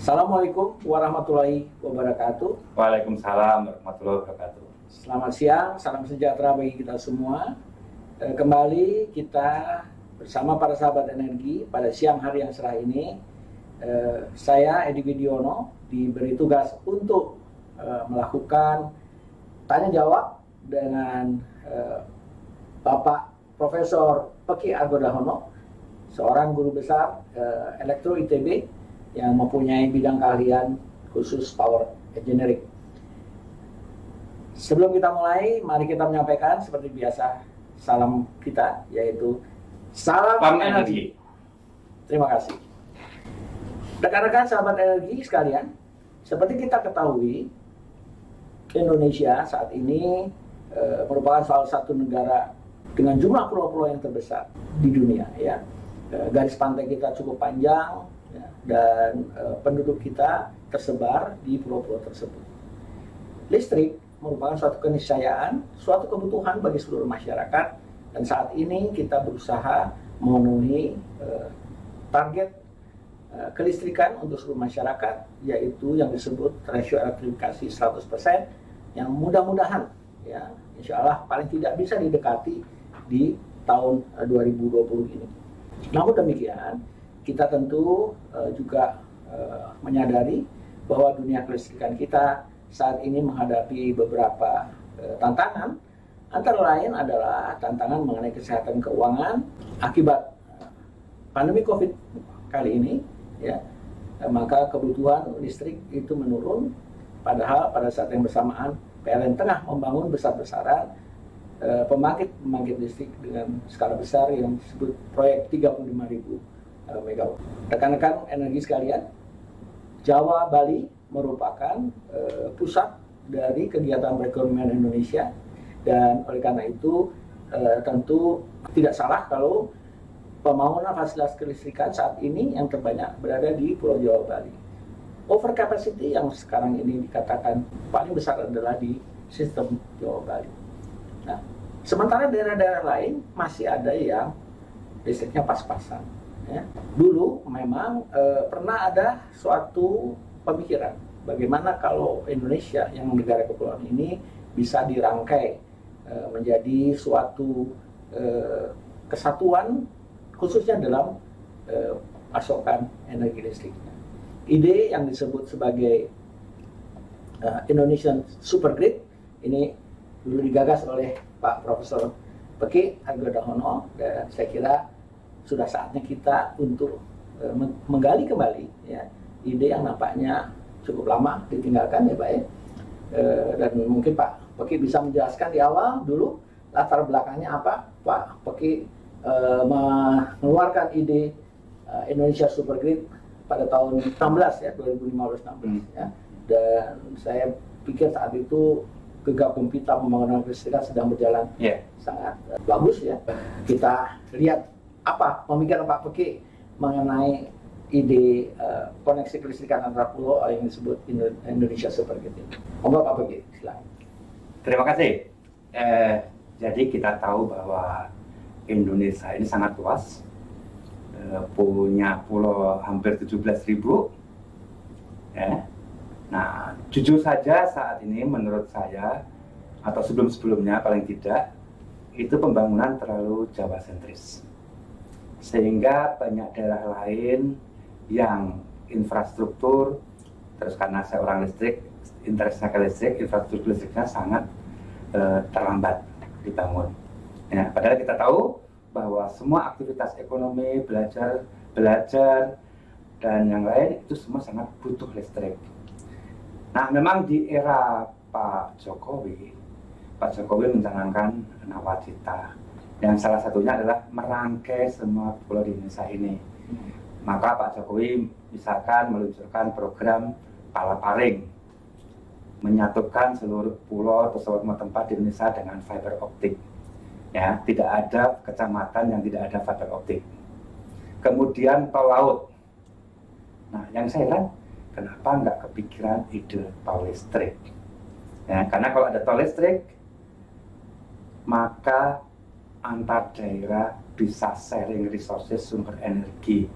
Assalamualaikum warahmatullahi wabarakatuh. Waalaikumsalam warahmatullahi wabarakatuh. Selamat siang, salam sejahtera bagi kita semua. Kembali kita bersama para sahabat energi pada siang hari yang cerah ini. Saya Edi Widiono diberi tugas untuk melakukan tanya jawab dengan Bapak Profesor Peki Argodahono, seorang guru besar Elektro ITB yang mempunyai bidang keahlian khusus power engineering. Sebelum kita mulai, mari kita menyampaikan seperti biasa salam kita, yaitu salam energi. Terima kasih. Rekan-rekan sahabat energi sekalian, seperti kita ketahui, Indonesia saat ini merupakan salah satu negara dengan jumlah pulau-pulau yang terbesar di dunia. Ya, garis pantai kita cukup panjang. Dan penduduk kita tersebar di pulau-pulau tersebut. Listrik merupakan suatu keniscayaan, suatu kebutuhan bagi seluruh masyarakat, dan saat ini kita berusaha memenuhi target kelistrikan untuk seluruh masyarakat, yaitu yang disebut rasio elektrifikasi 100%, yang mudah-mudahan ya insya Allah paling tidak bisa didekati di tahun 2020 ini. Namun demikian, kita tentu juga menyadari bahwa dunia kelistrikan kita saat ini menghadapi beberapa tantangan. Antara lain adalah tantangan mengenai kesehatan keuangan akibat pandemi COVID kali ini, ya. Maka kebutuhan listrik itu menurun, padahal pada saat yang bersamaan PLN tengah membangun besar-besaran pembangkit listrik dengan skala besar yang disebut proyek 35.000 megawatt. Rekan-rekan energi sekalian, Jawa Bali merupakan pusat dari kegiatan perekonomian Indonesia, dan oleh karena itu tentu tidak salah kalau pembangunan fasilitas kelistrikan saat ini yang terbanyak berada di Pulau Jawa Bali. Overcapacity yang sekarang ini dikatakan paling besar adalah di sistem Jawa Bali. Nah, sementara daerah-daerah lain masih ada yang listriknya pas-pasan. Ya. Dulu memang pernah ada suatu pemikiran bagaimana kalau Indonesia yang negara kepulauan ini bisa dirangkai menjadi suatu kesatuan khususnya dalam pasokan energi listriknya. Ide yang disebut sebagai Indonesian Super Grid ini dulu digagas oleh Pak Profesor Peki Argodahono, dan saya kira sudah saatnya kita untuk menggali kembali ya ide yang nampaknya cukup lama ditinggalkan ya Pak ya. Dan mungkin Pak Peki bisa menjelaskan di awal dulu latar belakangnya apa Pak Peki mengeluarkan ide Indonesia Super Grid pada tahun 16 ya, 2015-16 ya. Dan saya pikir saat itu gegap gempita pembangunan kelistrikan sedang berjalan sangat bagus ya. Kita lihat apa pemikiran Pak Peki mengenai ide koneksi kelistrikan antar pulau yang disebut Indonesia Super Grid ini. Monggo Pak Peki, silakan. Terima kasih. Jadi kita tahu bahwa Indonesia ini sangat luas, punya pulau hampir 17.000. Ya. Nah, jujur saja saat ini menurut saya atau sebelum-sebelumnya paling tidak itu pembangunan terlalu Jawa sentris. Sehingga banyak daerah lain yang infrastruktur, terus karena saya orang listrik, interestnya ke listrik, infrastruktur listriknya sangat terlambat dibangun. Ya, padahal kita tahu bahwa semua aktivitas ekonomi, belajar, dan yang lain itu semua sangat butuh listrik. Nah, memang di era Pak Jokowi mencanangkan nawacita, yang salah satunya adalah merangkai semua pulau di Indonesia ini. Maka Pak Jokowi misalkan meluncurkan program Palaparing, menyatukan seluruh pulau atau semua tempat di Indonesia dengan fiber optik. Ya, tidak ada kecamatan yang tidak ada fiber optik. Kemudian tol laut. Nah, yang saya lihat, kenapa nggak kepikiran ide tol listrik? Ya, karena kalau ada tol listrik, maka antar daerah bisa sharing resources sumber energi.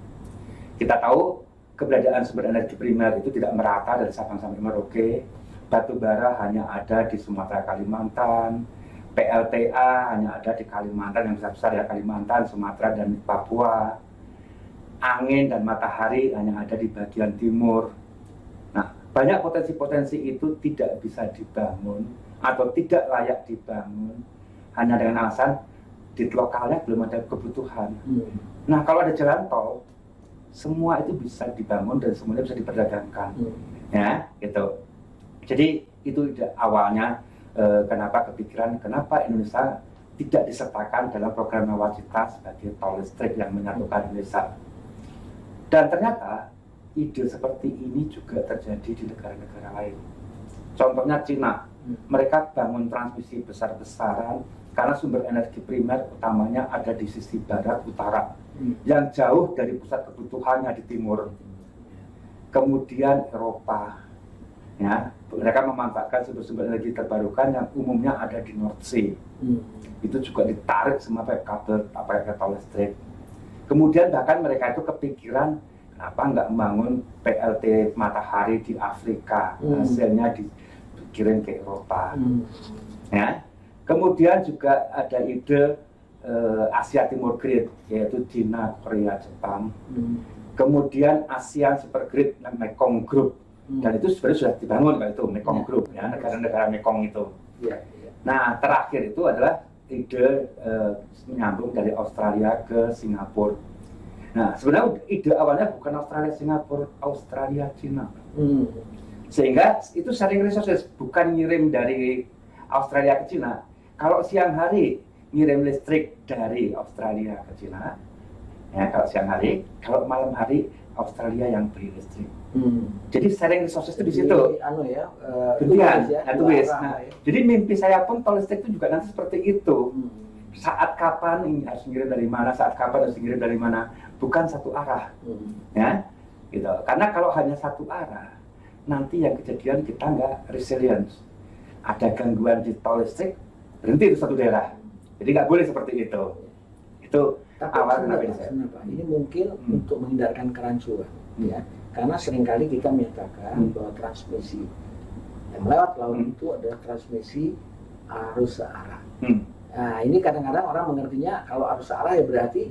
Kita tahu keberadaan sumber energi primer itu tidak merata dari Sabang sampai Merauke. Batu bara hanya ada di Sumatera Kalimantan, PLTA hanya ada di Kalimantan yang besar-besar ya, Kalimantan, Sumatera dan Papua. Angin dan matahari hanya ada di bagian timur. Nah, banyak potensi-potensi itu tidak bisa dibangun atau tidak layak dibangun hanya dengan alasan di lokalnya belum ada kebutuhan. Nah, kalau ada jalan tol, semua itu bisa dibangun dan semuanya bisa diperdagangkan. Ya, gitu. Jadi itu awalnya kenapa kepikiran, kenapa Indonesia tidak disertakan dalam program Nawacita sebagai tol listrik yang menyatukan Indonesia. Dan ternyata ide seperti ini juga terjadi di negara-negara lain. Contohnya Cina, mereka bangun transmisi besar-besaran karena sumber energi primer utamanya ada di sisi barat utara, yang jauh dari pusat kebutuhannya di timur. Kemudian Eropa, ya, mereka memanfaatkan sumber-sumber energi terbarukan yang umumnya ada di North Sea. Itu juga ditarik semua pakai kabel, pakai tol listrik. Kemudian bahkan mereka itu kepikiran, kenapa nggak membangun PLT matahari di Afrika, hasilnya dikirim ke Eropa. Ya. Kemudian juga ada ide Asia Timur Grid, yaitu China, Korea, Jepang. Kemudian ASEAN Super Grid, Mekong Group. Dan itu sebenarnya sudah dibangun, itu Mekong Group, ya, negara-negara Mekong itu. Nah, terakhir itu adalah ide menyambung dari Australia ke Singapura. Nah, sebenarnya ide awalnya bukan Australia, Singapura, Australia, Cina. Sehingga itu sharing resources, bukan ngirim dari Australia ke Cina. Kalau siang hari ngirim listrik dari Australia ke Cina, ya kalau siang hari, kalau malam hari Australia yang beli listrik. Jadi sharing resources itu di situ. Jadi mimpi saya pun tol listrik itu juga nanti seperti itu. Saat kapan harus ngirim dari mana, saat kapan harus ngirim dari mana, bukan satu arah, ya, gitu. Karena kalau hanya satu arah, nanti yang kejadian kita nggak resilience. Ada gangguan di tol listrik, berhenti di satu daerah. Jadi nggak boleh seperti itu. Itu awal kenapa ini mungkin untuk menghindarkan kerancuan, ya. Karena seringkali kita menyatakan bahwa transmisi yang lewat laut itu adalah transmisi arus searah. Nah, ini kadang-kadang orang mengertinya kalau arus searah ya berarti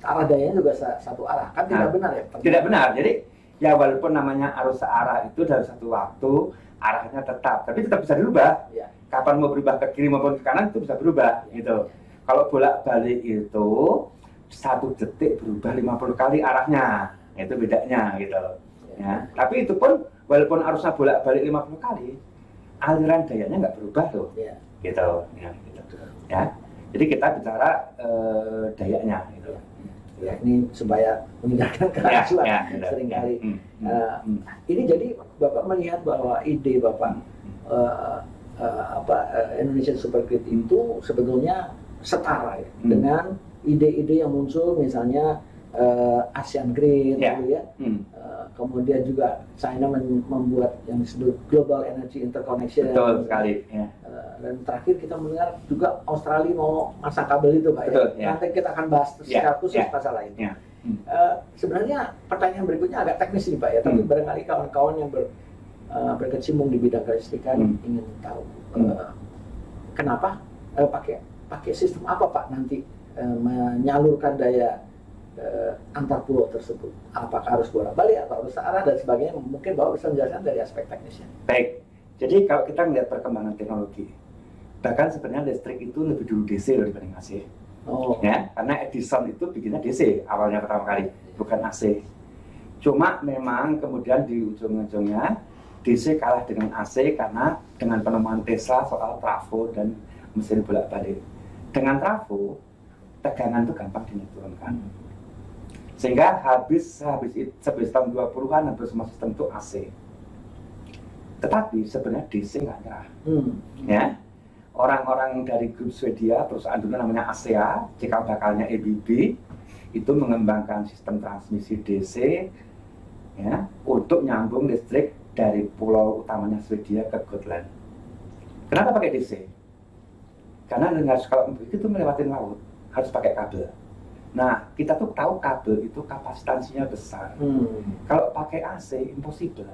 arah dayanya juga satu arah. Kan tidak benar ya? Tidak benar. Jadi ya walaupun namanya arus searah itu dalam satu waktu arahnya tetap, tapi tetap bisa dirubah. Ya. Kapan mau berubah ke kiri maupun ke kanan itu bisa berubah, gitu. Kalau bolak-balik itu 1 detik berubah 50 kali arahnya. Itu bedanya, gitu. Ya. Tapi itu pun walaupun arusnya bolak-balik 50 kali, aliran dayanya nggak berubah loh. Ya. Gitu. Ya, gitu. Ya. Jadi kita bicara dayanya, gitu. Ya, ini supaya menghindarkan kerancuan seringkali. Ini jadi Bapak melihat bahwa ide Bapak Indonesian Super Grid itu sebetulnya setara ya, dengan ide-ide yang muncul misalnya ASEAN Grid, gitu ya. Kemudian juga China membuat yang disebut Global Energy Interconnection. Betul sekali. Ya. Dan terakhir kita mendengar juga Australia mau masang kabel itu, Pak. Betul, ya. Nanti kita akan bahas secara khusus masalah ini. Sebenarnya pertanyaan berikutnya agak teknis nih, Pak, ya. Tapi barangkali kawan-kawan yang berkecimpung di bidang kelistrikan ingin tahu kenapa pakai sistem apa, Pak, nanti menyalurkan daya antar pulau tersebut. Apakah harus bolak-balik atau harus searah dan sebagainya? Mungkin Bapak bisa menjelaskan dari aspek teknisnya. Baik. Jadi kalau kita melihat perkembangan teknologi, bahkan sebenarnya listrik itu lebih dulu DC dibanding AC. Ya, karena Edison itu bikinnya DC awalnya pertama kali, bukan AC. Cuma memang kemudian di ujung-ujungnya DC kalah dengan AC karena dengan penemuan Tesla soal trafo dan mesin bolak-balik. Dengan trafo, tegangan itu gampang diturunkan. Sehingga habis tahun 20-an hampir semua sistem itu AC. Tetapi sebenarnya DC nggak nyerah. Ya, orang-orang dari grup Swedia, perusahaan dulu namanya ASEA, cikal bakalnya ABB, itu mengembangkan sistem transmisi DC, ya, untuk nyambung listrik dari pulau utamanya Swedia ke Gotland. Kenapa pakai DC? Karena kalau begitu melewati laut harus pakai kabel. Nah, kita tuh tahu kabel itu kapasitansinya besar. Kalau pakai AC, impossible.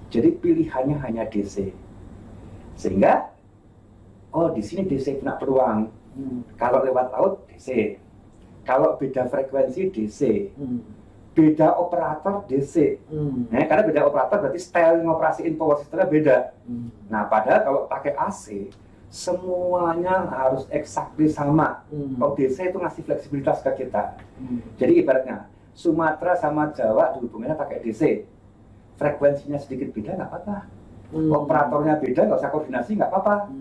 Jadi pilihannya hanya DC. Sehingga, oh di sini DC kena peluang. Kalau lewat laut, DC. Kalau beda frekuensi, DC. Beda operator, DC. Karena beda operator berarti style ngoperasiin power systemnya beda. Nah, padahal kalau pakai AC, semuanya harus exactly sama. Kalau DC itu ngasih fleksibilitas ke kita. Jadi ibaratnya, Sumatera sama Jawa dihubungannya pakai DC. Frekuensinya sedikit beda, nggak apa-apa. Operatornya beda, nggak usah koordinasi, nggak apa-apa.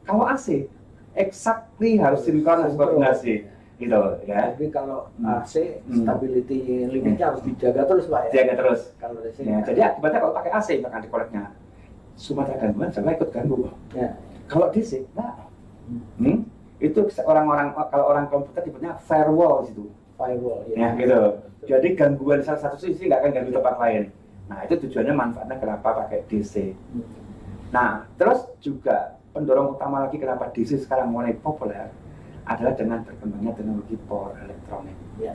Kalau AC, exactly harus sinkron, harus koordinasi. Gitu ya. Tapi kalau AC stability limitnya harus dijaga terus Pak ya. Jaga terus. Kalau DC Ya, jadi akibatnya kalau pakai AC bahkan di koleknya Sumatera gangguan sama ikut ganggu. Ya. Kalau DC enggak. Itu orang-orang kalau orang komputer tipenya firewall situ. Firewall ya. Ya gitu. Jadi gangguan di salah satu sisi nggak akan ganggu tempat lain. Nah itu tujuannya manfaatnya kenapa pakai DC. Nah terus juga pendorong utama lagi kenapa DC sekarang mulai populer adalah dengan berkembangnya teknologi power elektronik. Ya.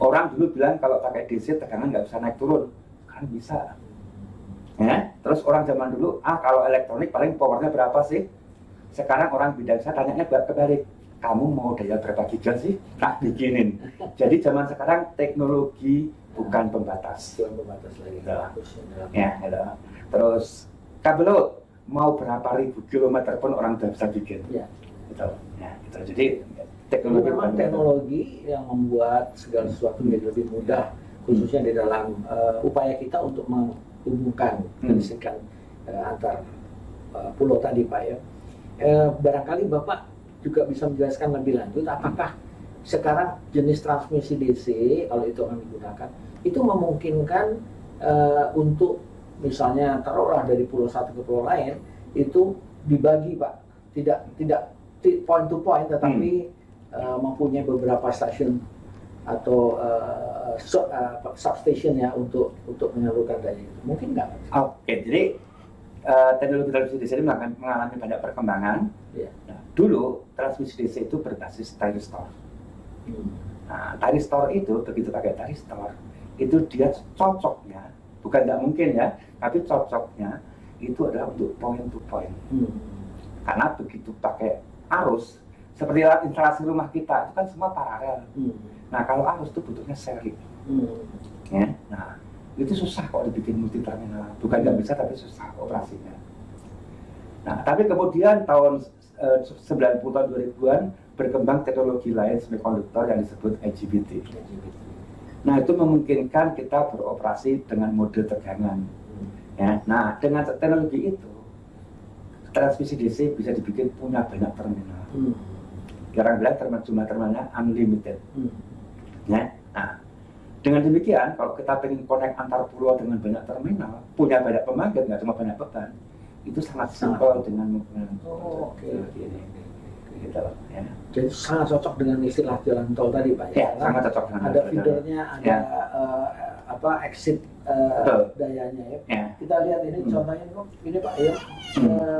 Orang dulu bilang kalau pakai DC tegangan nggak bisa naik turun, kan bisa. Ya, terus orang zaman dulu, kalau elektronik paling powernya berapa sih? Sekarang orang bidang saya tanyanya kebalik, kamu mau daya berapa giga sih? Tak bikinin. Jadi zaman sekarang teknologi bukan pembatas. Bukan pembatas lagi. Ya, gitu. Terus kabel mau berapa ribu kilometer pun orang sudah bisa bikin. Ya. Gitu. Ya, gitu. Jadi teknologi memang teknologi yang membuat segala sesuatu menjadi lebih mudah, khususnya di dalam upaya kita untuk menghubungkan menghubungkan antar pulau tadi Pak ya. Barangkali Bapak juga bisa menjelaskan lebih lanjut apakah sekarang jenis transmisi DC kalau itu akan digunakan itu memungkinkan untuk misalnya taruhlah dari pulau satu ke pulau lain itu dibagi Pak, tidak point to point tetapi mempunyai beberapa stasiun atau substation ya untuk menyalurkan daya itu mungkin nggak? Oke, jadi teknologi transmisi DC ini mengalami banyak perkembangan. Nah, dulu transmisi DC itu berbasis thyristor. Nah, thyristor itu begitu pakai thyristor itu dia cocoknya bukan tidak mungkin ya, tapi cocoknya itu adalah untuk point to point. Karena begitu pakai arus seperti instalasi rumah kita itu kan semua paralel. Nah kalau arus itu butuhnya seri. Ya, nah itu susah kok dibikin multi terminal. Bukan nggak bisa tapi susah operasinya. Nah tapi kemudian tahun 90-an 2000-an berkembang teknologi lain semikonduktor yang disebut IGBT. Nah itu memungkinkan kita beroperasi dengan mode tegangan. Ya, nah dengan teknologi itu transmisi DC bisa dibikin punya banyak terminal. Orang bilang jumlah terminalnya unlimited. Ya, nah dengan demikian kalau kita ingin connect antar pulau dengan banyak terminal, punya banyak pembangkit nggak cuma banyak beban, itu sangat simpel dengan menggunakan ini. Gitu, ya. Jadi sangat cocok dengan istilah jalan tol tadi Pak ya. Sangat cocok dengan ada feedernya, ada exit dayanya ya. Kita lihat ini contohnya ini Pak ya,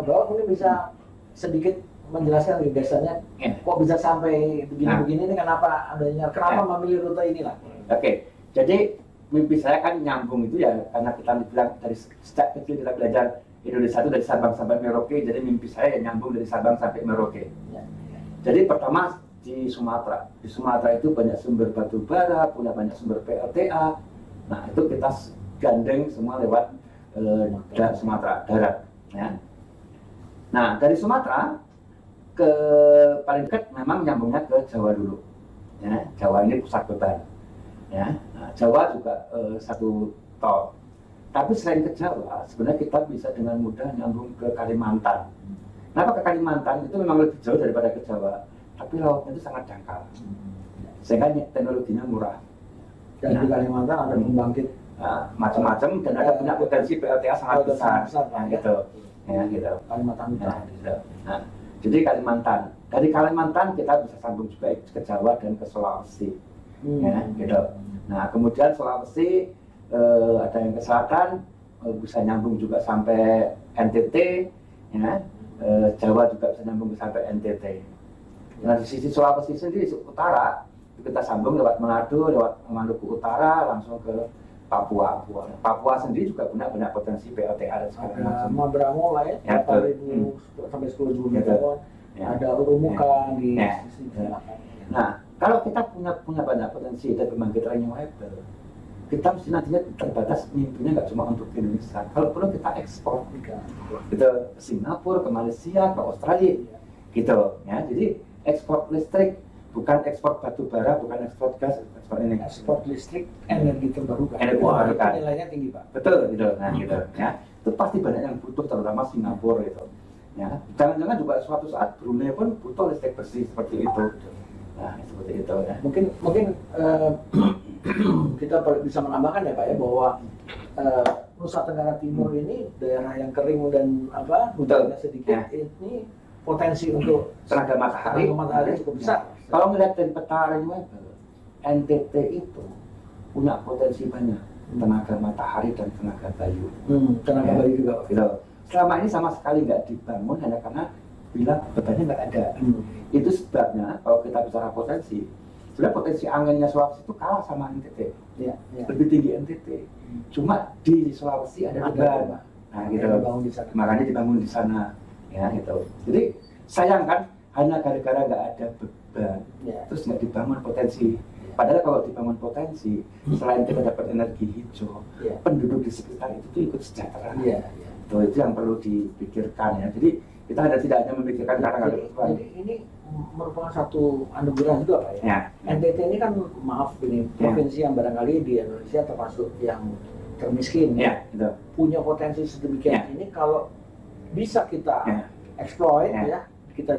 bahwa mungkin bisa sedikit menjelaskan gagasannya kok bisa sampai begini-begini ini kenapa memilih rute inilah. Oke, jadi mimpi saya kan nyambung itu ya karena kita bilang dari sejak kecil kita belajar Indonesia itu dari Sabang sampai Merauke, jadi mimpi saya ya nyambung dari Sabang sampai Merauke. Jadi pertama di Sumatera itu banyak sumber batu bara, punya banyak sumber PLTA. Nah itu kita gandeng semua lewat Sumatera darat. Ya. Nah dari Sumatera ke paling dekat memang nyambungnya ke Jawa dulu. Ya, Jawa ini pusat beban. Ya, nah, Jawa juga satu tol. Tapi selain ke Jawa, sebenarnya kita bisa dengan mudah nyambung ke Kalimantan. Kenapa ke Kalimantan? Itu memang lebih jauh daripada ke Jawa, tapi lautnya itu sangat dangkal. Sehingga teknologinya murah. Dan di Kalimantan ada pembangkit macam-macam dan ada punya potensi PLTA sangat besar. Gitu. Ya, gitu. Kalimantan Utara. Gitu. Nah, jadi Kalimantan. Dari Kalimantan kita bisa sambung juga ke Jawa dan ke Sulawesi. Ya, gitu. Nah, kemudian Sulawesi ada yang ke selatan bisa nyambung juga sampai NTT, ya. Jawa juga bisa nyambung sampai NTT. Nah di sisi Sulawesi sendiri utara kita sambung lewat Manado, lewat Maluku Utara, langsung ke Papua. Papua sendiri juga punya banyak potensi PLTA dan segala macam. Mabramo lah ya, 8.000 sampai 10.000 megawatt. Ada Urumuka di sini. Nah, kalau kita punya banyak potensi dari pembangkit renewable, kita mesti nantinya terbatas mimpinya nggak cuma untuk Indonesia. Kalau perlu kita ekspor, kita ke Singapura, ke Malaysia, ke Australia, gitu. Ya, jadi ekspor listrik, bukan ekspor batu bara, bukan ekspor gas, ekspor ini. Ekspor listrik, energi terbarukan. Energi terbarukan. Nilainya tinggi Pak. Betul, gitu. Nah, gitu. Ya, itu pasti banyak yang butuh, terutama Singapura itu. Ya, jangan-jangan juga suatu saat Brunei pun butuh listrik bersih seperti itu. Nah, seperti itu ya. Mungkin kita bisa menambahkan ya Pak ya bahwa Nusa Tenggara Timur ini daerah yang kering dan hutannya sedikit, ini potensi untuk tenaga matahari cukup besar. Kalau melihat dari peta renewable, NTT itu punya potensi banyak tenaga matahari dan tenaga bayu. Tenaga bayu juga. Gitu. Selama ini sama sekali nggak dibangun hanya karena bilang bebannya nggak ada. Itu sebabnya kalau kita bicara potensi, sebenarnya potensi anginnya Sulawesi itu kalah sama NTT. Lebih tinggi NTT. Cuma di Sulawesi ada beban. Nah, gitu. Makanya dibangun di sana. Ya, gitu. Jadi sayang kan, hanya gara-gara nggak ada beban, terus nggak dibangun potensi. Padahal kalau dibangun potensi, selain kita dapat energi hijau, penduduk di sekitar itu tuh ikut sejahtera. Itu yang perlu dipikirkan ya. Jadi kita tidak hanya memikirkan karena jadi ini merupakan satu anugerah juga Pak ya. NTT ini kan maaf ini provinsi yang barangkali di Indonesia termasuk yang termiskin gitu. Punya potensi sedemikian ini kalau bisa kita exploit kita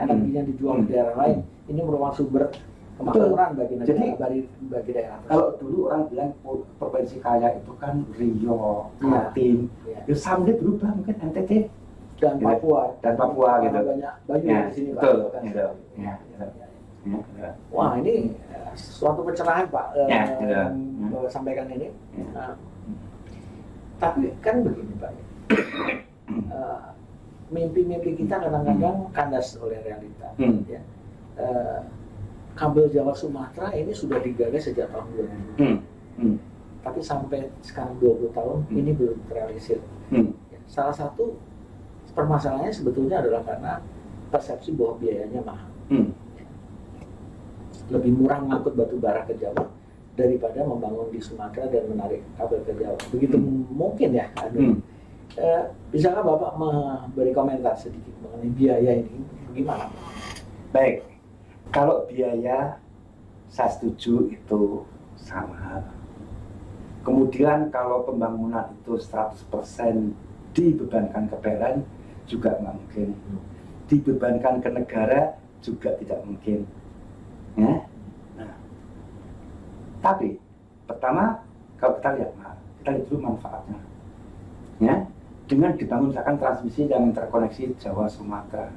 energinya dijual di daerah lain, ini merupakan sumber kemakmuran bagi negara, bagi daerah. Kalau dulu orang bilang provinsi kaya itu kan Riau, Kaltim, someday berubah mungkin NTT dan Papua gitu. Banyak bayu di sini Pak. Gitu. Wah, ini suatu pencerahan Pak sampaikan ini. Tapi kan begini Pak, mimpi-mimpi kita kadang-kadang kandas oleh realita. Kabel Jawa Sumatera ini sudah digagas sejak tahun 2000. Tapi sampai sekarang 20 tahun ini belum terrealisir. Salah satu permasalahannya sebetulnya adalah karena persepsi bahwa biayanya mahal. Lebih murah mengangkut batu bara ke Jawa daripada membangun di Sumatera dan menarik kabel ke Jawa. Begitu mungkin ya. Bisakah Bapak memberi komentar sedikit mengenai biaya ini? Bagaimana? Baik. Kalau biaya, saya setuju itu sama. Kemudian kalau pembangunan itu 100% dibebankan ke PLN, juga nggak mungkin. Dibebankan ke negara, juga tidak mungkin. Ya? Nah. Tapi, pertama, kalau kita lihat dulu manfaatnya. Ya? Dengan dibangun misalkan transmisi yang terkoneksi Jawa Sumatera.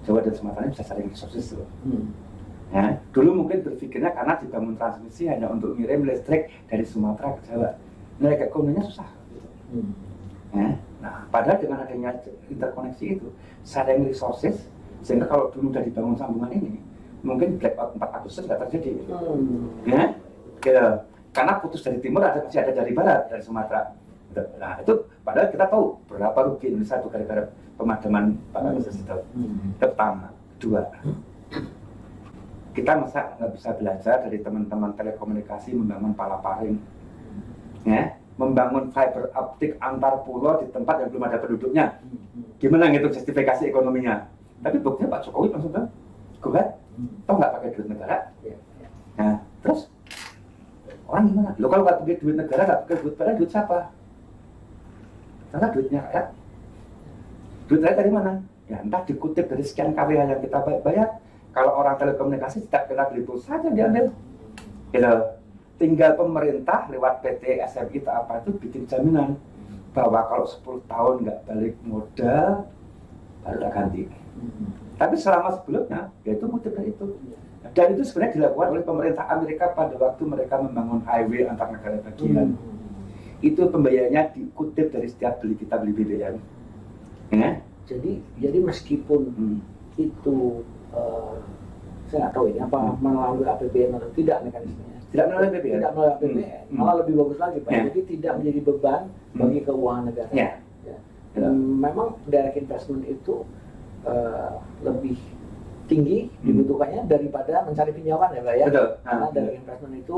Jawa dan Sumatera ini bisa saling resources loh. Ya, dulu mungkin berpikirnya karena dibangun transmisi hanya untuk ngirim listrik dari Sumatera ke Jawa. Nilai ekonominya susah. Gitu. Ya, nah, padahal dengan adanya interkoneksi itu, sharing resources, sehingga kalau dulu sudah dibangun sambungan ini, mungkin blackout 4 Agustus nggak terjadi. Gitu. Ya, gitu. Karena putus dari timur masih ada dari barat, dari Sumatera. Gitu. Nah, itu padahal kita tahu berapa rugi Indonesia itu gara-gara pemadaman 4 Agustus itu. Pertama. Kedua, kita masa nggak bisa belajar dari teman-teman telekomunikasi membangun palaparing, ya, membangun fiber optik antar pulau di tempat yang belum ada penduduknya. Gimana ngitung justifikasi ekonominya? Tapi buktinya Pak Jokowi langsung bilang, gugat, toh nggak pakai duit negara. Nah, terus orang gimana? Lo kalau nggak pakai duit negara, nggak pakai duit negara, duit siapa? Karena duitnya rakyat. Duit rakyat dari mana? Ya entah dikutip dari sekian KWH yang kita bayar. Kalau orang telekomunikasi tidak kena beli pulsa saja diambil. Gitu. Tinggal pemerintah lewat PT SMI atau apa itu bikin jaminan bahwa kalau 10 tahun nggak balik modal baru tak ganti. Tapi selama sebelumnya yaitu kutip dari itu. Dan itu sebenarnya dilakukan oleh pemerintah Amerika pada waktu mereka membangun highway antar negara bagian. Itu pembayarannya dikutip dari setiap kita beli BBM. Ya? Jadi meskipun itu saya nggak tahu ini apa melalui APBN atau tidak mekanismenya. Tidak melalui APBN. Tidak melalui APBN, malah lebih bagus lagi Pak. Jadi tidak menjadi beban bagi keuangan negara. Ya. Memang direct investment itu lebih tinggi dibutuhkannya daripada mencari pinjaman ya Pak ya. Betul. Karena direct investment itu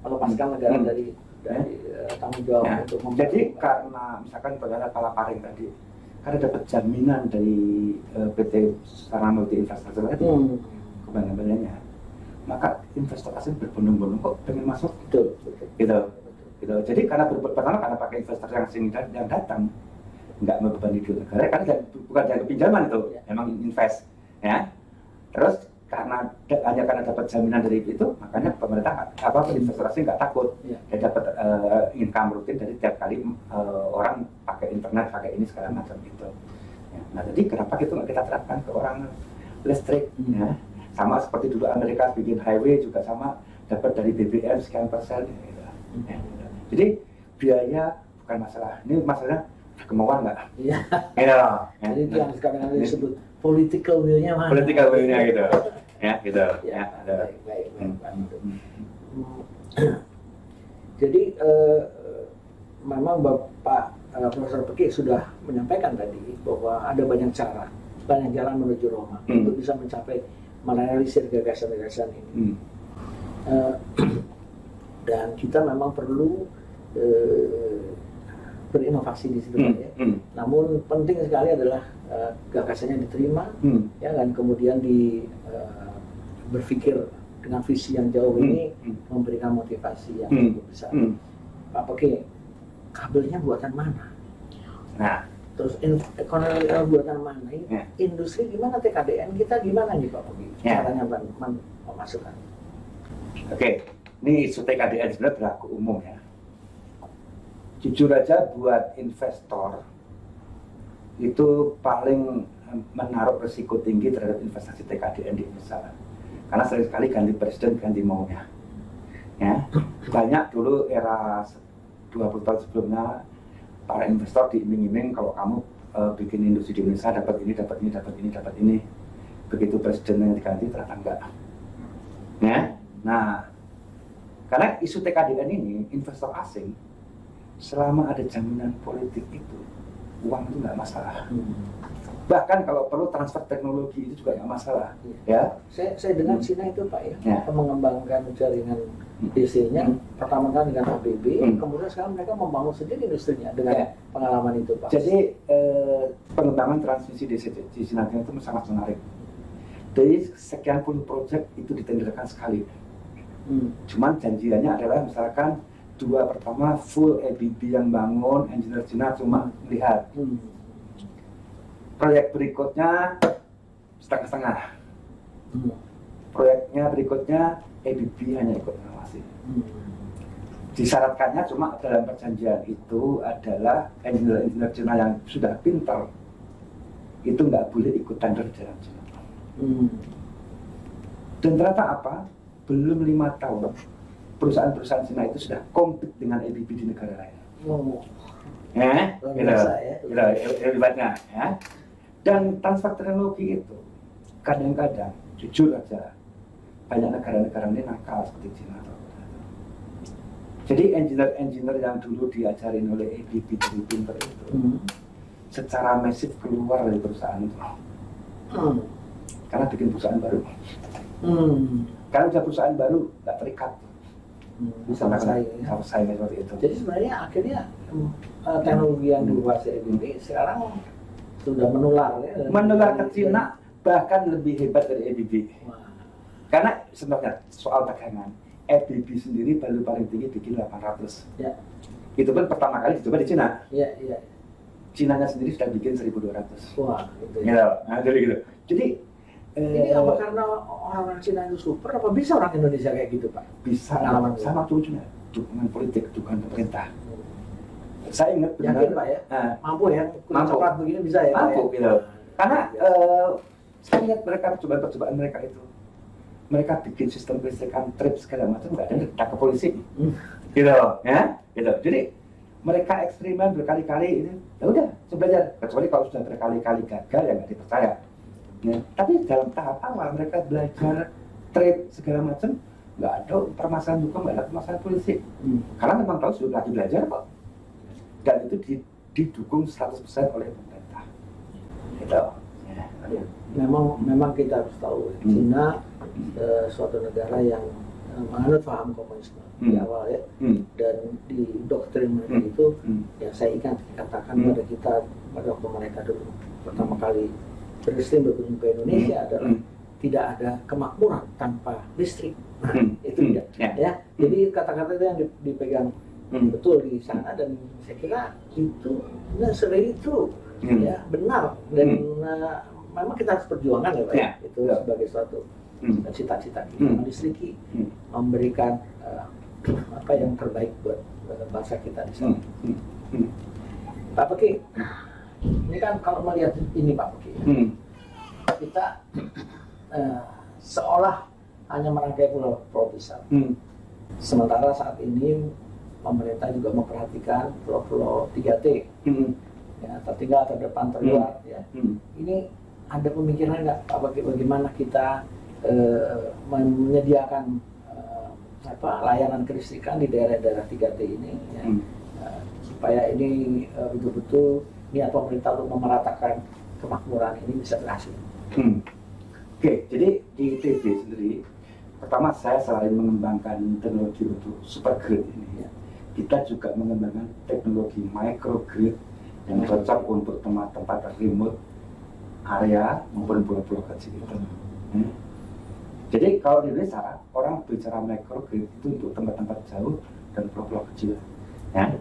melepaskan negara dari tanggung jawab untuk membantu. Jadi karena misalkan saudara Kalaparing tadi, karena dapat jaminan dari PT Sarana Multi Infrastruktur tadi, kebanyakannya, maka investor asing berbondong-bondong kok pengen masuk. Betul. Gitu. Jadi pertama karena pakai investor yang asing yang datang, nggak membebani duit negara, karena bukan dari pinjaman itu, memang invest, ya. Terus karena dapat jaminan dari itu, makanya pemerintah investor asing nggak takut, dia dapat income rutin dari tiap kali orang pakai internet, pakai ini segala macam gitu. Ya, nah jadi kenapa itu nggak kita terapkan ke orang listrik? Ya? Sama seperti dulu Amerika bikin highway juga sama, dapat dari BBM sekian persen. Gitu. Ya, gitu. Jadi biaya bukan masalah, ini masalahnya kemauan nggak? Iya. Ya, jadi itu yang sekarang disebut political will-nya mana? Political will-nya gitu. Ya, gitu. Ya, baik. Jadi memang Bapak Profesor Peki sudah menyampaikan tadi bahwa ada banyak jalan menuju Roma untuk bisa mencapai merealisir gagasan-gagasan ini. Dan kita memang perlu berinovasi di situ ya. Namun penting sekali adalah gagasannya diterima, ya, dan kemudian berpikir dengan visi yang jauh ini memberikan motivasi yang cukup besar. Pak Peki, kabelnya buatan mana? Nah, terus ekonomi buatan mana? Industri gimana? TKDN kita gimana nih Pak Peki? Caranya memasukkan. Oke, ini isu TKDN sebenarnya berlaku umum ya. Jujur aja buat investor itu paling menaruh risiko tinggi terhadap investasi TKDN di Indonesia. Karena sering sekali ganti presiden, ganti maunya. Ya, banyak dulu era 20 tahun sebelumnya para investor diiming-iming kalau kamu bikin industri di Indonesia dapat ini. Begitu presidennya diganti ternyata enggak. Ya, nah karena isu TKDN ini investor asing selama ada jaminan politik itu uang itu nggak masalah. Bahkan kalau perlu transfer teknologi itu juga nggak masalah. Ya. Saya dengar Cina itu Pak ya. Mengembangkan jaringan DC-nya pertama kali dengan ABB, kemudian sekarang mereka membangun sendiri industrinya dengan pengalaman itu Pak. Jadi pengembangan transmisi DC di Cina itu sangat menarik. Dari sekian puluh proyek itu ditenderkan sekali. Cuman janjiannya adalah misalkan dua pertama full ABB yang bangun, engineer Cina cuma lihat. Proyek berikutnya setengah-setengah. Proyeknya berikutnya ABB hanya ikut mengawasi. Disyaratkannya cuma dalam perjanjian itu adalah engineer Cina yang sudah pintar itu nggak boleh ikut tender jalan Cina. Dan ternyata apa? Belum 5 tahun perusahaan-perusahaan Cina itu sudah kompet dengan ABB di negara lain. Hebatnya, ya. Dan transfer teknologi itu kadang-kadang jujur aja banyak negara-negara ini nakal seperti Cina. Jadi engineer yang dulu diajarin oleh ABB dari pinter itu secara masif keluar dari perusahaan itu karena bikin perusahaan baru. Karena udah perusahaan baru nggak terikat. Bisa bersaing seperti itu. Jadi sebenarnya akhirnya teknologi yang dikuasai ABB sekarang sudah menular ke Cina, bahkan lebih hebat dari ABB. Karena sebenarnya soal dagangan ABB sendiri baru paling tinggi bikin 800. Ya. Itu pun pertama kali dicoba di Cina. Iya. Cinanya sendiri sudah bikin 1.200. Wah, gitu ya. Gitu. Nah, jadi gitu. Jadi apa karena orang Cina itu super, apa bisa orang Indonesia kayak gitu Pak? Bisa, sama tujuannya dukungan politik, dukungan pemerintah. Saya ingat benar. Yakin Pak ya? Mampu ya? Mampu. Cepat begini bisa ya? Mampu Pak, ya? Gitu. Karena saya lihat mereka percobaan mereka itu. Mereka bikin sistem kelistrikan trip segala macam, nggak ada yang ditangkap polisi. Gitu, ya? Gitu. Jadi mereka eksperimen berkali-kali ini, ya udah, coba belajar. Kecuali kalau sudah berkali-kali gagal, ya nggak dipercaya. Ya, tapi dalam tahap awal mereka belajar trade segala macam, nggak ada permasalahan hukum, nggak ada permasalahan politik. Karena memang tahu sudah lagi belajar kok, dan itu didukung 100% oleh pemerintah. Gitu. Ya. Memang kita harus tahu Cina suatu negara yang menganut paham komunisme di awal ya, dan di doktrin mereka itu yang saya ingat dikatakan pada kita pada waktu mereka dulu pertama kali berkunjung ke Indonesia adalah tidak ada kemakmuran tanpa listrik. Nah, itu ya. Jadi kata-kata itu yang dipegang betul di sana, dan saya kira itu necessary itu ya benar, dan memang kita harus perjuangkan ya Pak ya. Itu sebagai suatu cita-cita kita mendistriki, memberikan apa yang terbaik buat bangsa kita di sana. Pak Peki, ini kan kalau melihat ini Pak Peki, kita seolah hanya merangkai pulau besar. Sementara saat ini pemerintah juga memperhatikan pulau-pulau 3T, ya, tertinggal, terdepan, terluar. Ya. Ini ada pemikiran nggak Pak bagaimana kita menyediakan layanan kelistrikan di daerah-daerah 3T ini, ya, supaya ini betul-betul niat pemerintah untuk memeratakan kemakmuran ini bisa berhasil. Oke, jadi di TB sendiri, pertama saya selain mengembangkan teknologi untuk super grid ini, ya, kita juga mengembangkan teknologi microgrid yang cocok untuk tempat-tempat remote area maupun pulau-pulau kecil itu. Jadi kalau di Indonesia orang bicara microgrid itu untuk tempat-tempat jauh dan pulau-pulau kecil. Ya.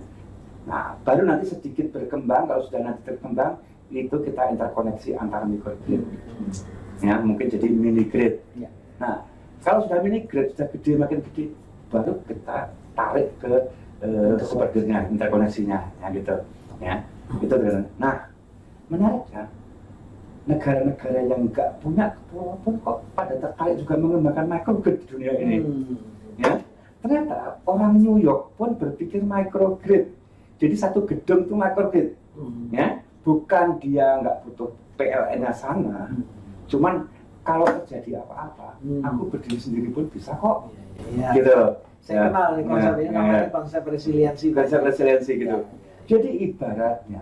Nah, baru nanti sedikit berkembang, kalau sudah nanti berkembang itu kita interkoneksi antara microgrid. Ya, mungkin jadi mini grid. Nah, kalau sudah mini grid, sudah gede, makin gede, baru kita tarik ke super gridnya, interkoneksinya, ya gitu. Ya, itu. Nah, menarik kan? Negara-negara yang nggak punya kepulauan pun kok pada tertarik juga mengembangkan microgrid di dunia ini. Ya, ternyata orang New York pun berpikir microgrid. Jadi satu gedung itu microgrid. Ya, bukan dia nggak butuh PLN-nya sana. Cuman kalau terjadi apa-apa, aku berdiri sendiri pun bisa kok. Gitu. Saya kenal nih konsepnya, namanya konsep resiliensi. Konsep resiliensi gitu. Jadi ibaratnya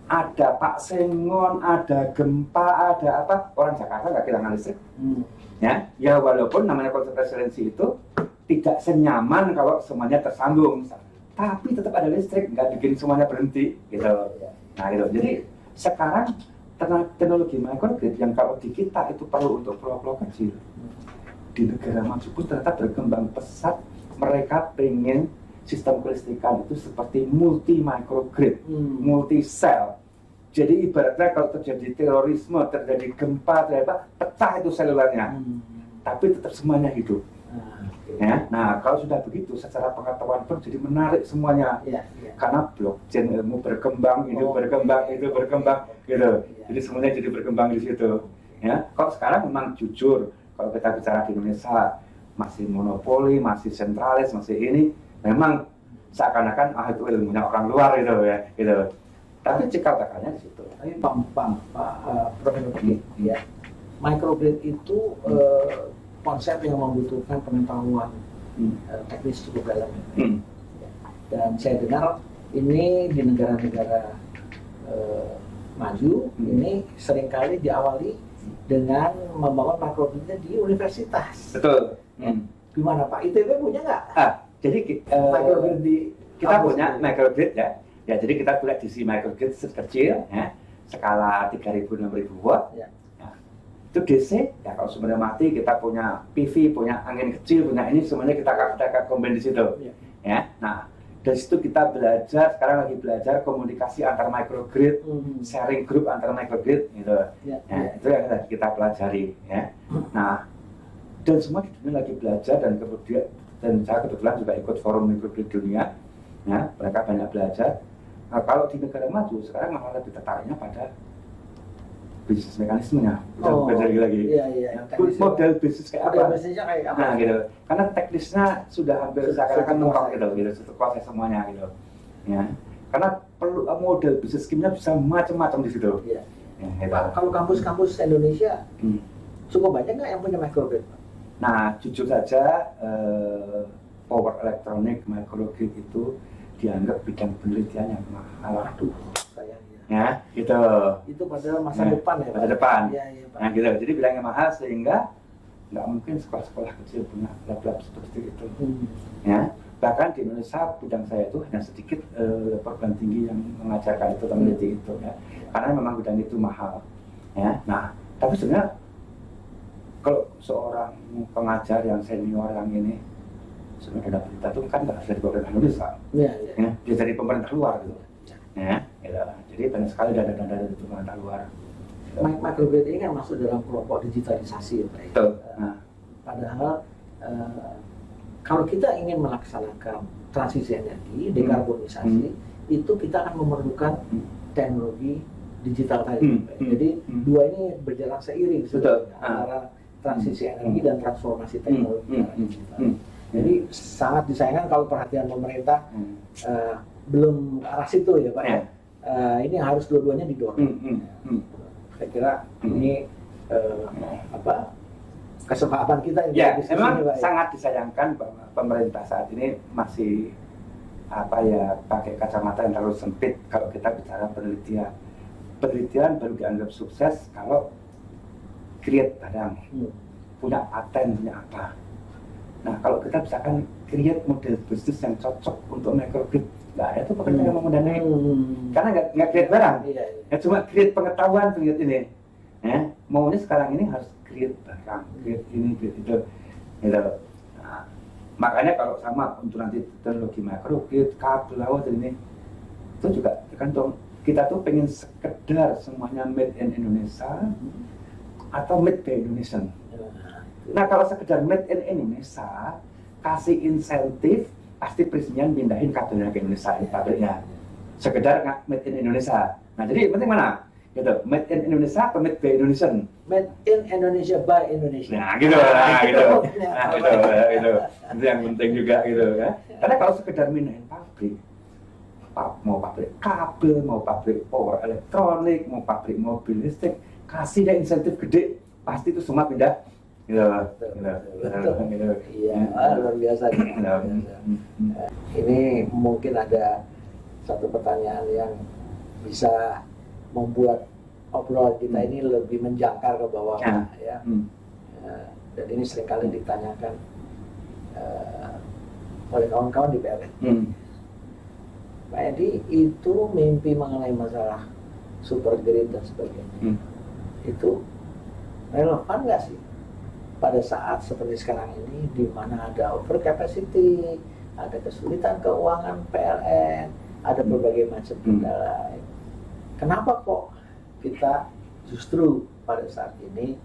ada Pak Sengon, ada gempa, ada apa, orang Jakarta nggak kehilangan listrik. Ya walaupun namanya konsep resiliensi itu tidak senyaman kalau semuanya tersambung, tapi tetap ada listrik, nggak bikin semuanya berhenti gitu. Nah gitu. Jadi sekarang teknologi microgrid yang kalau di kita itu perlu untuk pulau-pulau kecil, di negara maju pun ternyata berkembang pesat. Mereka pengen sistem kelistrikan itu seperti multi microgrid, multi cell. Jadi ibaratnya kalau terjadi terorisme, terjadi gempa, ternyata pecah itu selulernya, tapi tetap semuanya hidup. Ya, nah kalau sudah begitu, secara pengetahuan pun jadi menarik semuanya, karena blockchain ilmu berkembang, itu berkembang, itu berkembang, gitu. Jadi semuanya jadi berkembang di situ. Ya, kalau sekarang memang jujur, kalau kita bicara di Indonesia masih monopoli, masih sentralis, masih ini, memang seakan-akan itu ilmunya orang luar gitu ya, gitu. Tapi cikal bakalnya di situ. Tapi Pak Profesor Peki, ya, microgrid itu konsep yang membutuhkan pengetahuan teknis cukup dalam. Dan saya dengar ini di negara-negara maju ini seringkali diawali dengan membangun microgridnya di universitas. Betul. Gimana Pak? ITB punya nggak? Jadi microgrid di kita punya microgrid ya. Ya, jadi kita punya DC microgrid kecil ya, skala 3.000 6.000 watt. Itu DC, ya kalau sumbernya mati kita punya PV, punya angin kecil, punya ini semuanya kita combine di situ. Ya. Nah, dari situ kita belajar, sekarang lagi belajar komunikasi antar microgrid, sharing group antar microgrid gitu. Itu yang kita pelajari ya. Nah, dan semua di dunia lagi belajar, dan kemudian saya kebetulan juga ikut forum microgrid dunia. Ya, mereka banyak belajar. Nah, kalau di negara maju sekarang malah lebih tertariknya pada bisnis mekanismenya, lagi. Model bisnis kayak apa? Nah, gitu. Karena teknisnya sudah hampir seakan-akan mentok gitu, sudah kuasai semuanya gitu. Ya, karena perlu model bisnis skimnya bisa macam-macam di situ. Pak, kalau kampus-kampus Indonesia Cukup banyak nggak yang punya microgrid, Pak? Nah, jujur saja power elektronik microgrid itu dianggap bidang penelitian yang mahal. Waduh, sayang ya. Gitu. Itu pada masa depan ya, Pak? Masa depan. Iya, iya, Pak. Nah, gitu. Jadi bilangnya mahal sehingga nggak mungkin sekolah-sekolah kecil punya lab-lab seperti itu. Ya. Bahkan di Indonesia bidang saya itu hanya sedikit perguruan tinggi yang mengajarkan itu, meneliti itu, ya. Karena memang bidang itu mahal. Ya. Nah, tapi sebenarnya kalau seorang pengajar yang senior yang ini sebenarnya dana berita itu kan nggak harus dari pemerintah Indonesia, ya. Dia dari pemerintah luar gitu, ya. Jadi banyak sekali dana-dana dari pemerintah luar. Microgrid ini kan masuk dalam kelompok digitalisasi, ya, Pak. Betul. Padahal kalau kita ingin melaksanakan transisi energi, dekarbonisasi, itu kita akan memerlukan teknologi digital tadi. Jadi dua ini berjalan seiring sebetulnya antara transisi energi dan transformasi teknologi digital. Jadi sangat disayangkan kalau perhatian pemerintah belum ke arah situ, ya, Pak. Ya. Ini harus dua-duanya didorong. Saya kira ini kesempatan kita ya, memang sangat disayangkan bahwa pemerintah saat ini masih pakai kacamata yang terlalu sempit kalau kita bicara penelitian. Penelitian baru dianggap sukses kalau create barang, punya paten, punya apa. Nah, kalau kita misalkan create model bisnis yang cocok untuk microgrid, nggak ada tuh pekerjaan yang mau mendanai, karena nggak create barang, ya cuma create pengetahuan, create ini. Ya, maunya sekarang ini harus create barang, create ini, create itu, gitu. Nah, makanya kalau sama untuk nanti teknologi microgrid, kabel laut ini, itu juga tergantung. Kita tuh pengen sekedar semuanya made in Indonesia atau made by Indonesian. Nah, kalau sekedar made in Indonesia, kasih insentif, pasti presiden pindahin kabelnya ke Indonesia, pabriknya. Sekedar made in Indonesia. Nah, jadi penting mana? Gitu, made in Indonesia atau made by Indonesian? Made in Indonesia by Indonesia. Nah, gitu. Itu yang penting juga, gitu ya. Karena kalau sekedar pindahin pabrik, mau pabrik kabel, mau pabrik power elektronik, mau pabrik mobil listrik, kasih deh insentif gede, pasti itu semua pindah. Iya, luar biasa. Ini mungkin ada satu pertanyaan yang bisa membuat obrolan kita ini lebih menjangkar ke bawah, ya. Dan ini seringkali ditanyakan oleh kawan-kawan di PLN. Pak Edi, itu mimpi mengenai masalah super grid dan sebagainya, itu relevan nggak sih pada saat seperti sekarang ini, di mana ada over capacity, ada kesulitan keuangan PLN, ada berbagai macam kendala. Kenapa kok kita justru pada saat ini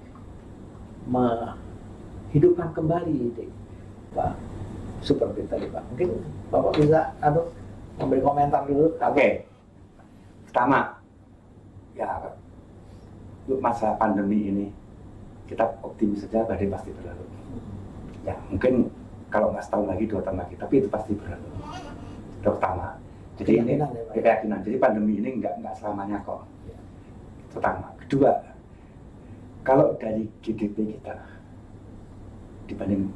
menghidupkan kembali ide Pak super grid tadi, Pak? Mungkin Bapak bisa memberi komentar dulu. Oke. Pertama, ya untuk masa pandemi ini kita optimis saja, badai pasti berlalu. Ya mungkin kalau nggak setahun lagi, 2 tahun lagi, tapi itu pasti berlalu. Itu pertama. Jadi ini keyakinan. Jadi pandemi ini nggak selamanya kok. Itu pertama. Kedua, kalau dari GDP kita dibanding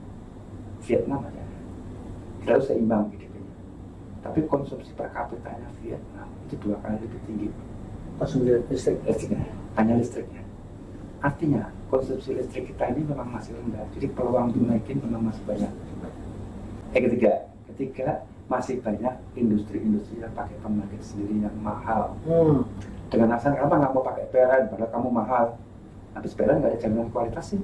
Vietnam aja, kita harus seimbang GDP. Tapi konsumsi per kapitanya Vietnam itu 2 kali lebih tinggi. Konsumsi listriknya, hanya listriknya. Artinya konsumsi listrik kita ini memang masih rendah. Jadi peluang untuk naikin memang masih banyak. Ketiga, masih banyak industri-industri yang pakai pembangkit sendiri yang mahal. Dengan alasan kenapa nggak mau pakai PLN, padahal kamu mahal. Habis PLN nggak ada jaminan kualitas sih.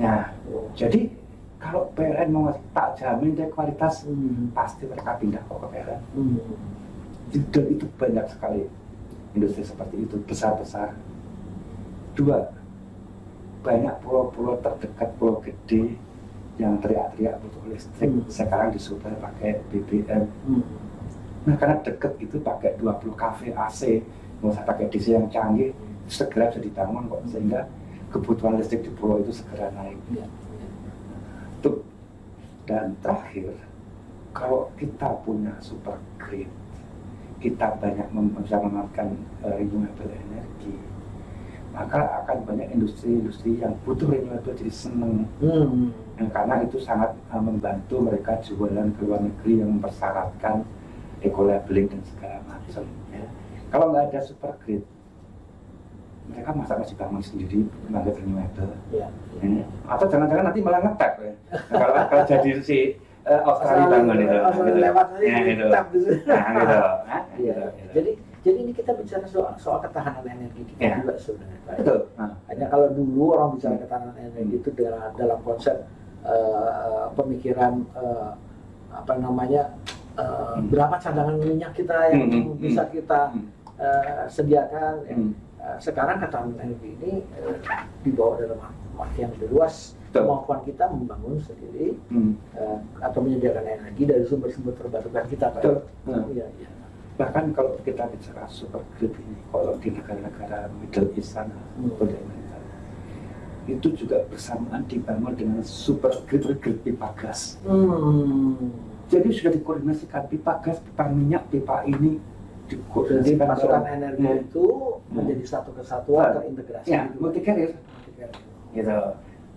Nah, jadi kalau PLN mau tak jamin deh kualitas, pasti mereka pindah kok ke PLN. Dan itu banyak sekali industri seperti itu, besar-besar. 2, banyak pulau-pulau terdekat, pulau gede yang teriak-teriak butuh listrik, sekarang disuruh pakai BBM. Nah, karena dekat itu pakai 20 kafe AC, nggak usah pakai DC yang canggih, segera bisa dibangun kok, sehingga kebutuhan listrik di pulau itu segera naik. Tuh. Dan terakhir, kalau kita punya super grid, kita banyak bisa memanfaatkan renewable energy, maka akan banyak industri-industri yang butuh renewable jadi seneng. Karena itu sangat membantu mereka jualan ke luar negeri yang mempersyaratkan eco-labeling dan segala macam. Ya. Kalau nggak ada super grid, mereka masih bangun sendiri tenaga renewable. Ya. Atau jangan-jangan nanti malah ngetek ya. Kalau jadi si Australia bangun itu. Lewat aja gitu. Jadi ini kita bicara soal ketahanan energi kita juga sebenarnya. Betul. Hanya kalau dulu orang bicara ketahanan energi itu dalam konsep pemikiran berapa cadangan minyak kita yang bisa kita sediakan. Sekarang ketahanan energi ini dibawa dalam arti yang lebih luas. Kemampuan kita membangun sendiri atau menyediakan energi dari sumber-sumber terbarukan kita. Betul. Bahkan kalau kita bicara super grid ini, kalau di negara-negara Middle East sana, itu juga bersamaan dibangun dengan super grid pipa gas. Jadi sudah dikoordinasikan pipa gas, pipa minyak, pipa ini dikoordinasikan. Pasokan energi itu menjadi satu kesatuan terintegrasi. Ya, multi carrier. Gitu.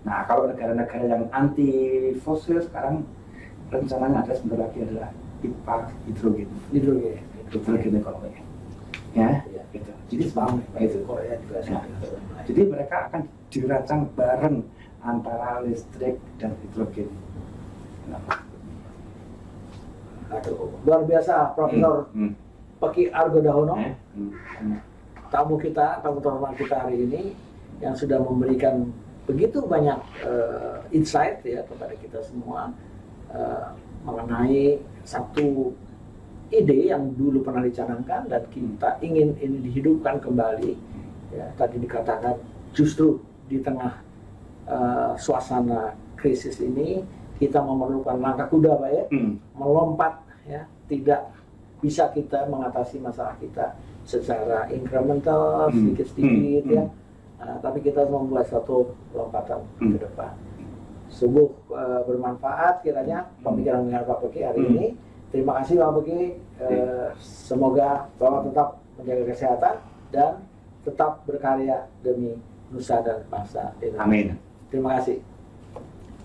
Nah, kalau negara-negara yang anti fosil sekarang rencananya ada sebentar lagi adalah pipa hidrogen ekonomi. Ya, gitu. Jadi itu Korea juga. Jadi mereka akan dirancang bareng antara listrik dan hidrogen. Aduh, luar biasa Profesor Peki Argodahono, tamu terhormat kita hari ini yang sudah memberikan begitu banyak insight ya kepada kita semua mengenai satu ide yang dulu pernah dicanangkan dan kita ingin ini dihidupkan kembali. Ya, tadi dikatakan justru di tengah suasana krisis ini kita memerlukan langkah kuda, Pak ya, melompat ya, tidak bisa kita mengatasi masalah kita secara incremental sedikit-sedikit ya, tapi kita membuat satu lompatan ke depan. Sungguh bermanfaat kiranya pemikiran dengan Pak Peki hari ini. Terima kasih Pak Peki, semoga Bapak tetap menjaga kesehatan dan tetap berkarya demi nusa dan bangsa Indonesia. Amin. Terima kasih.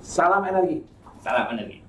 Salam energi. Salam energi.